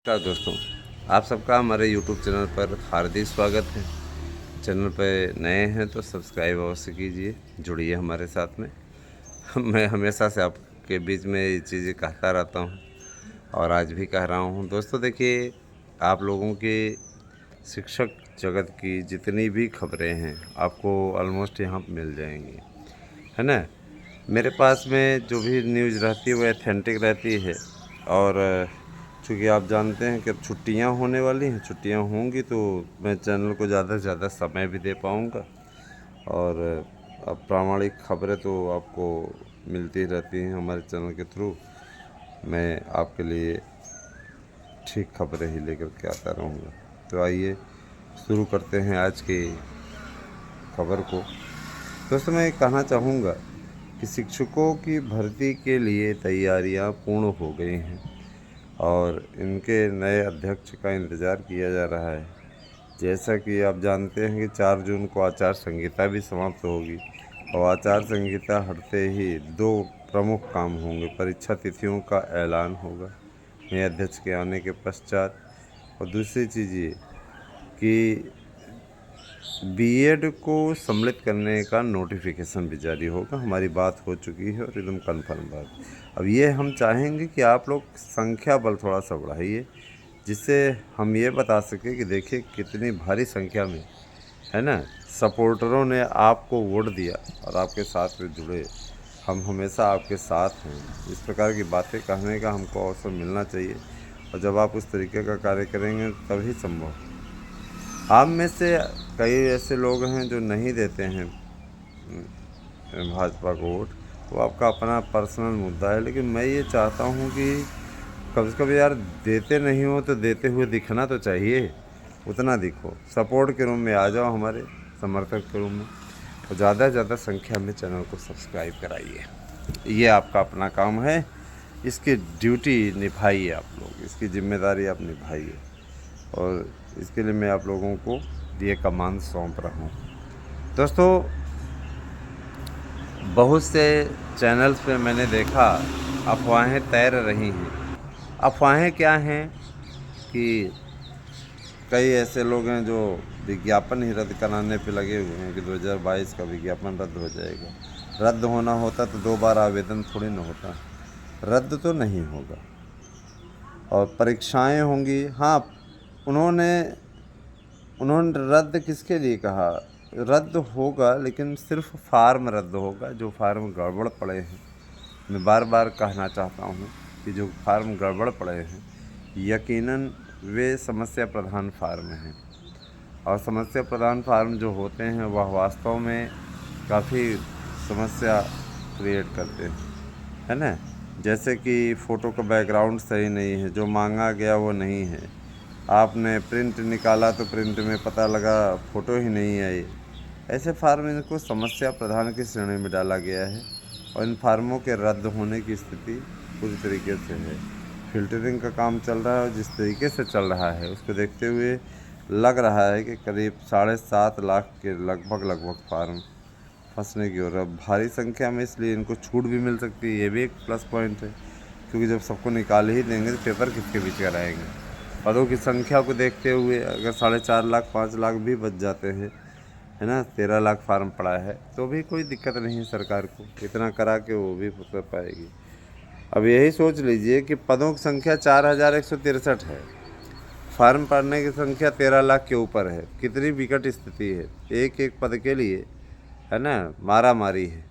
नमस्कार दोस्तों, आप सबका हमारे YouTube चैनल पर हार्दिक स्वागत है। चैनल पे नए हैं तो सब्सक्राइब अवश्य कीजिए, जुड़िए हमारे साथ में। मैं हमेशा से आपके बीच में ये चीज़ें कहता रहता हूँ और आज भी कह रहा हूँ। दोस्तों देखिए, आप लोगों के शिक्षक जगत की जितनी भी खबरें हैं आपको ऑलमोस्ट यहाँ पे मिल जाएंगी, है ना। मेरे पास में जो भी न्यूज़ रहती है वो ऑथेंटिक रहती है। और चूँकि आप जानते हैं कि अब छुट्टियां होने वाली हैं, छुट्टियां होंगी तो मैं चैनल को ज़्यादा से ज़्यादा समय भी दे पाऊँगा। और अब प्रामाणिक खबरें तो आपको मिलती रहती हैं हमारे चैनल के थ्रू। मैं आपके लिए ठीक खबरें ही लेकर के आता रहूँगा। तो आइए शुरू करते हैं आज की खबर को। दोस्तों मैं कहना चाहूँगा कि शिक्षकों की भर्ती के लिए तैयारियां पूर्ण हो गई हैं और इनके नए अध्यक्ष का इंतज़ार किया जा रहा है। जैसा कि आप जानते हैं कि 4 जून को आचार संहिता भी समाप्त होगी और आचार संहिता हटते ही 2 प्रमुख काम होंगे। परीक्षा तिथियों का ऐलान होगा नए अध्यक्ष के आने के पश्चात, और दूसरी चीज़ ये कि बीएड को सम्मिलित करने का नोटिफिकेशन भी जारी होगा। हमारी बात हो चुकी है और एकदम कन्फर्म बात। अब ये हम चाहेंगे कि आप लोग संख्या बल थोड़ा सा बढ़ाइए, जिससे हम ये बता सकें कि देखिए कितनी भारी संख्या में, है ना, सपोर्टरों ने आपको वोट दिया और आपके साथ में जुड़े। हम हमेशा आपके साथ हैं। इस प्रकार की बातें कहने का हमको अवसर मिलना चाहिए, और जब आप उस तरीके का कार्य करेंगे तभी संभव। आप में से कई ऐसे लोग हैं जो नहीं देते हैं भाजपा को वोट, वो आपका अपना पर्सनल मुद्दा है, लेकिन मैं ये चाहता हूँ कि कम से कम यार देते नहीं हो तो देते हुए दिखना तो चाहिए। उतना दिखो, सपोर्ट के रूम में आ जाओ, हमारे समर्थक के रूम में, और ज़्यादा से ज़्यादा संख्या में चैनल को सब्सक्राइब कराइए। ये आपका अपना काम है, इसकी ड्यूटी निभाइए आप लोग, इसकी जिम्मेदारी आप निभाइए, और इसके लिए मैं आप लोगों को ये कमान सौंप रहा हूँ। दोस्तों बहुत से चैनल्स पे मैंने देखा अफवाहें तैर रही हैं। अफवाहें क्या हैं कि कई ऐसे लोग हैं जो विज्ञापन ही रद्द कराने पे लगे हुए हैं कि 2022 का विज्ञापन रद्द हो जाएगा। रद्द होना होता तो 2 बार आवेदन थोड़ी ना होता। रद्द तो नहीं होगा, और परीक्षाएं होंगी। हाँ, उन्होंने रद्द किसके लिए कहा? रद्द होगा, लेकिन सिर्फ फार्म रद्द होगा, जो फार्म गड़बड़ पड़े हैं। मैं बार बार कहना चाहता हूँ कि जो फार्म गड़बड़ पड़े हैं यकीनन वे समस्या प्रधान फार्म हैं, और समस्या प्रधान फार्म जो होते हैं वह वास्तव में काफ़ी समस्या क्रिएट करते हैं, है ना। जैसे कि फ़ोटो का बैकग्राउंड सही नहीं है, जो मांगा गया वो नहीं है, आपने प्रिंट निकाला तो प्रिंट में पता लगा फ़ोटो ही नहीं आई। ऐसे फार्म इनको समस्या प्रधान की श्रेणी में डाला गया है, और इन फार्मों के रद्द होने की स्थिति पूरी तरीके से है। फिल्टरिंग का काम चल रहा है, और जिस तरीके से चल रहा है उसको देखते हुए लग रहा है कि करीब 7.5 लाख के लगभग फार्म फंसने की ओर है। भारी संख्या में, इसलिए इनको छूट भी मिल सकती है, ये भी एक प्लस पॉइंट है, क्योंकि जब सबको निकाल ही देंगे तो पेपर किसके बीच कराएंगे। पदों की संख्या को देखते हुए अगर 4.5 लाख 5 लाख भी बच जाते हैं, है ना, 13 लाख फार्म पड़ा है, तो भी कोई दिक्कत नहीं है सरकार को, इतना करा के वो भी कर पाएगी। अब यही सोच लीजिए कि पदों की संख्या 4163 है, फार्म पड़ने की संख्या 13 लाख के ऊपर है। कितनी विकट स्थिति है, एक एक पद के लिए, है ना, मारा मारी है।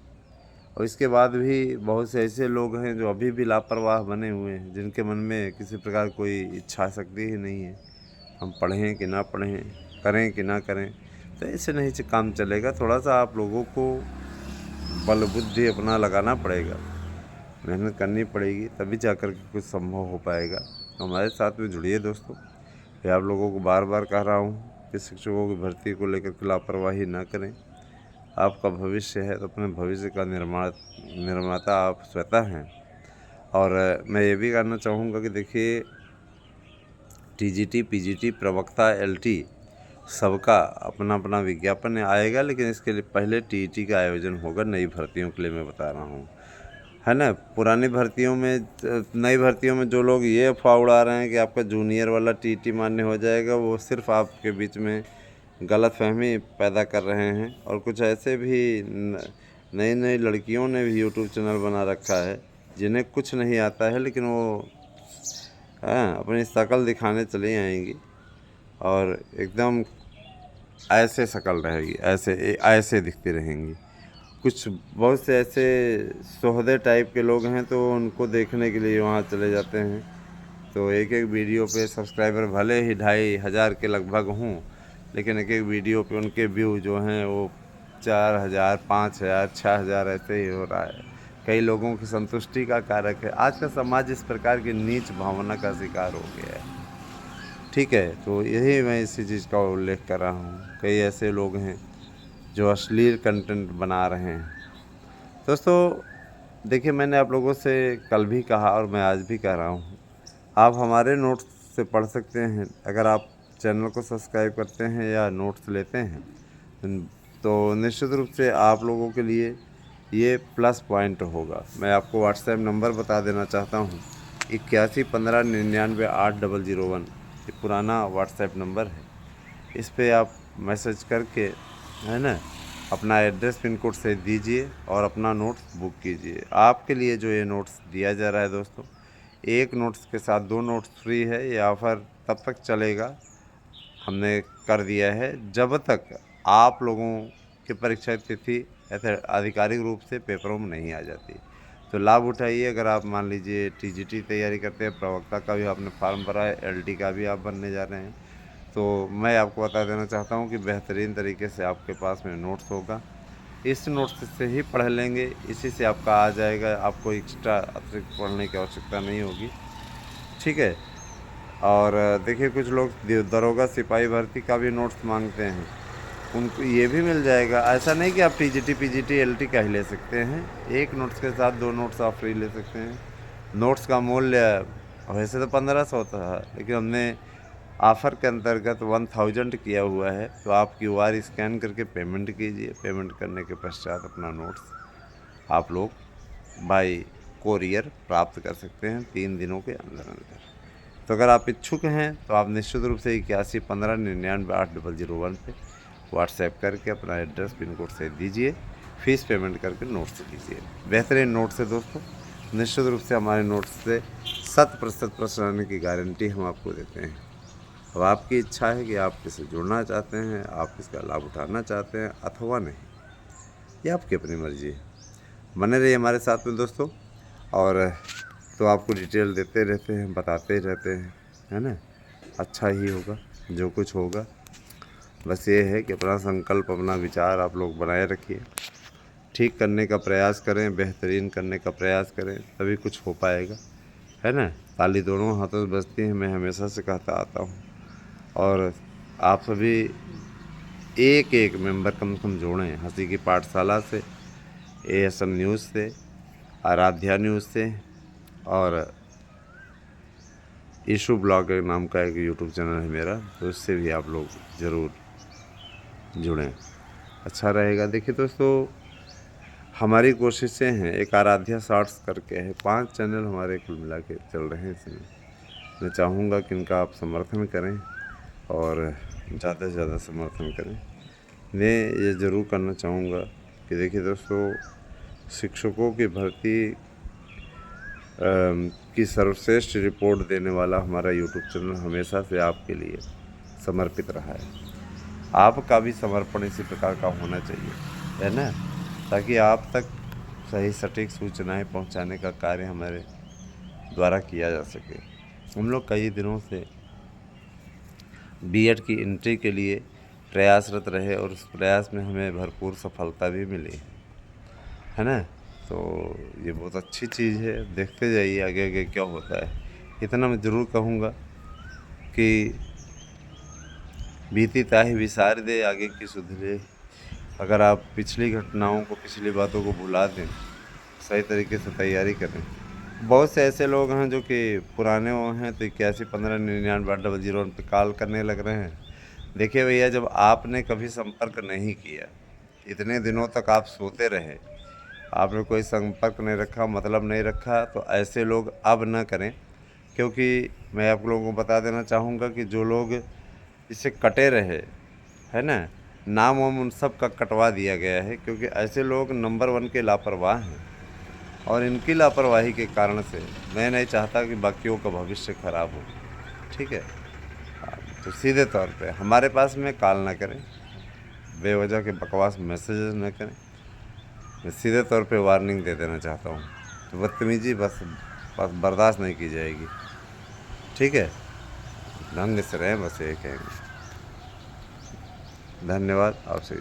और इसके बाद भी बहुत से ऐसे लोग हैं जो अभी भी लापरवाह बने हुए हैं, जिनके मन में किसी प्रकार कोई इच्छा शक्ति ही नहीं है, हम पढ़ें कि ना पढ़ें, करें कि ना करें। तो ऐसे नहीं काम चलेगा। थोड़ा सा आप लोगों को बल बुद्धि अपना लगाना पड़ेगा, मेहनत करनी पड़ेगी, तभी जाकर के कुछ संभव हो पाएगा। तो हमारे साथ में जुड़िए दोस्तों। मैं आप लोगों को बार बार कह रहा हूँ कि शिक्षकों की भर्ती को लेकर के लापरवाही ना करें। आपका भविष्य है तो अपने भविष्य का निर्माता आप स्वतः हैं। और मैं ये भी कहना चाहूँगा कि देखिए, टीजीटी पीजीटी प्रवक्ता एलटी सबका अपना अपना विज्ञापन आएगा, लेकिन इसके लिए पहले टीईटी का आयोजन होगा नई भर्तियों के लिए, मैं बता रहा हूँ। है ना। पुरानी भर्तियों में, नई भर्तियों में जो लोग ये अफवाह उड़ा रहे हैं कि आपका जूनियर वाला टीटी मान्य हो जाएगा, वो सिर्फ आपके बीच में गलतफहमी पैदा कर रहे हैं। और कुछ ऐसे भी नई नई लड़कियों ने भी यूट्यूब चैनल बना रखा है जिन्हें कुछ नहीं आता है, लेकिन वो अपनी शक्ल दिखाने चली आएंगी और एकदम ऐसे शक्ल रहेगी, ऐसे ऐसे दिखती रहेंगी। कुछ बहुत से ऐसे सोहदे टाइप के लोग हैं, तो उनको देखने के लिए वहाँ चले जाते हैं। तो एक एक वीडियो पे सब्सक्राइबर भले ही 2500 के लगभग हों, लेकिन एक एक वीडियो पे उनके व्यू जो हैं वो 4000, 5000, 6000 ऐसे ही हो रहा है। कई लोगों की संतुष्टि का कारक है। आज का समाज इस प्रकार की नीच भावना का शिकार हो गया है। ठीक है, तो यही मैं इसी चीज़ का उल्लेख कर रहा हूँ। कई ऐसे लोग हैं जो अश्लील कंटेंट बना रहे हैं। दोस्तों देखिए, मैंने आप लोगों से कल भी कहा और मैं आज भी कह रहा हूँ, आप हमारे नोट्स से पढ़ सकते हैं। अगर आप चैनल को सब्सक्राइब करते हैं या नोट्स लेते हैं, तो निश्चित रूप से आप लोगों के लिए ये प्लस पॉइंट होगा। मैं आपको व्हाट्सएप नंबर बता देना चाहता हूँ, 8115998001, ये पुराना व्हाट्सएप नंबर है। इस पे आप मैसेज करके, है ना, अपना एड्रेस पिन कोड से दीजिए और अपना नोट्स बुक कीजिए। आपके लिए जो ये नोट्स दिया जा रहा है दोस्तों, एक नोट्स के साथ 2 नोट्स फ्री है। ये ऑफ़र तब तक चलेगा, हमने कर दिया है, जब तक आप लोगों की परीक्षा तिथि आधिकारिक रूप से पेपरों में नहीं आ जाती। तो लाभ उठाइए। अगर आप मान लीजिए टीजीटी तैयारी करते हैं, प्रवक्ता का भी आपने फॉर्म भरा है, एलडी का भी आप भरने जा रहे हैं, तो मैं आपको बता देना चाहता हूं कि बेहतरीन तरीके से आपके पास में नोट्स होगा। इस नोट्स से ही पढ़ लेंगे, इसी से आपका आ जाएगा। आपको एक्स्ट्रा अतिरिक्त पढ़ने की आवश्यकता नहीं होगी। ठीक है। और देखिए, कुछ लोग दरोगा सिपाही भर्ती का भी नोट्स मांगते हैं, उनको ये भी मिल जाएगा। ऐसा नहीं कि आप टीजीटी पीजीटी एलटी का ही ले सकते हैं, एक नोट्स के साथ 2 नोट्स आप फ्री ले सकते हैं। नोट्स का मूल्य वैसे तो 1500 था, लेकिन हमने ऑफ़र के अंतर्गत 1000 किया हुआ है। तो आप क्यूआर स्कैन करके पेमेंट कीजिए। पेमेंट करने के पश्चात अपना नोट्स आप लोग बाय कोरियर प्राप्त कर सकते हैं 3 दिनों के अंदर अंदर। तो अगर आप इच्छुक हैं तो आप निश्चित रूप से 8115998001 पे व्हाट्सएप करके अपना एड्रेस पिन कोड से दीजिए, फ़ीस पेमेंट करके नोट्स लीजिए। बेहतरीन नोट्स है दोस्तों। निश्चित रूप से हमारे नोट्स से 100% प्रश्न आने की गारंटी हम आपको देते हैं। अब आपकी इच्छा है कि आप किसे जुड़ना चाहते हैं, आप इसका लाभ उठाना चाहते हैं अथवा नहीं, ये आपकी अपनी मर्ज़ी है। बने रहिए हमारे साथ में दोस्तों, और तो आपको डिटेल देते रहते हैं, बताते रहते हैं, है ना। अच्छा ही होगा जो कुछ होगा। बस ये है कि अपना संकल्प, अपना विचार आप लोग बनाए रखिए, ठीक करने का प्रयास करें, बेहतरीन करने का प्रयास करें, तभी कुछ हो पाएगा, है ना। ताली दोनों हाथों से बजती है, मैं हमेशा से कहता आता हूँ। और आप सभी एक एक मेंबर कम से कम जोड़ें, हंसी की पाठशाला से, एएसएम न्यूज़ से, आराध्या न्यूज़ से, और इशू ब्लॉग नाम का एक यूट्यूब चैनल है मेरा, तो उससे भी आप लोग ज़रूर जुड़ें, अच्छा रहेगा। देखिए दोस्तों, हमारी कोशिशें हैं, एक आराध्या शॉर्ट्स करके है, 5 चैनल हमारे कुल मिला के चल रहे हैं इसमें। मैं चाहूँगा कि इनका आप समर्थन करें और ज़्यादा से ज़्यादा समर्थन करें। मैं ये ज़रूर करना चाहूँगा कि देखिए दोस्तों, शिक्षकों की भर्ती की सर्वश्रेष्ठ रिपोर्ट देने वाला हमारा यूट्यूब चैनल हमेशा से आपके लिए समर्पित रहा है। आपका भी समर्पण इसी प्रकार का होना चाहिए, है ना, ताकि आप तक सही सटीक सूचनाएं पहुंचाने का कार्य हमारे द्वारा किया जा सके। हम लोग कई दिनों से बीएड की एंट्री के लिए प्रयासरत रहे और उस प्रयास में हमें भरपूर सफलता भी मिली, है ना। तो ये बहुत अच्छी चीज़ है, देखते जाइए आगे आगे क्या होता है। इतना मैं ज़रूर कहूँगा कि बीती ताही विसार दे, आगे की सुधरे। अगर आप पिछली घटनाओं को, पिछली बातों को भुला दें, सही तरीके से तैयारी करें। बहुत से ऐसे लोग हैं जो कि पुराने वो हैं, तो 8115998001 पे कॉल करने लग रहे हैं। देखिए भैया, जब आपने कभी संपर्क नहीं किया, इतने दिनों तक आप सोते रहे, आपने कोई संपर्क नहीं रखा, मतलब नहीं रखा, तो ऐसे लोग अब ना करें। क्योंकि मैं आप लोगों को बता देना चाहूँगा कि जो लोग इससे कटे रहे, है ना, नाम वाम उन सब का कटवा दिया गया है, क्योंकि ऐसे लोग नंबर 1 के लापरवाह हैं। और इनकी लापरवाही के कारण से मैं नहीं चाहता कि बाकियों का भविष्य खराब हो। ठीक है। तो सीधे तौर पे हमारे पास में कॉल ना करें, बेवजह के बकवास मैसेजेस ना करें। मैं सीधे तौर पे वार्निंग दे देना चाहता हूँ। तो बदतमीजी बस बर्दाश्त नहीं की जाएगी। ठीक है, ढंग से रहें, बस ये कहेंगे। धन्यवाद, आपसे।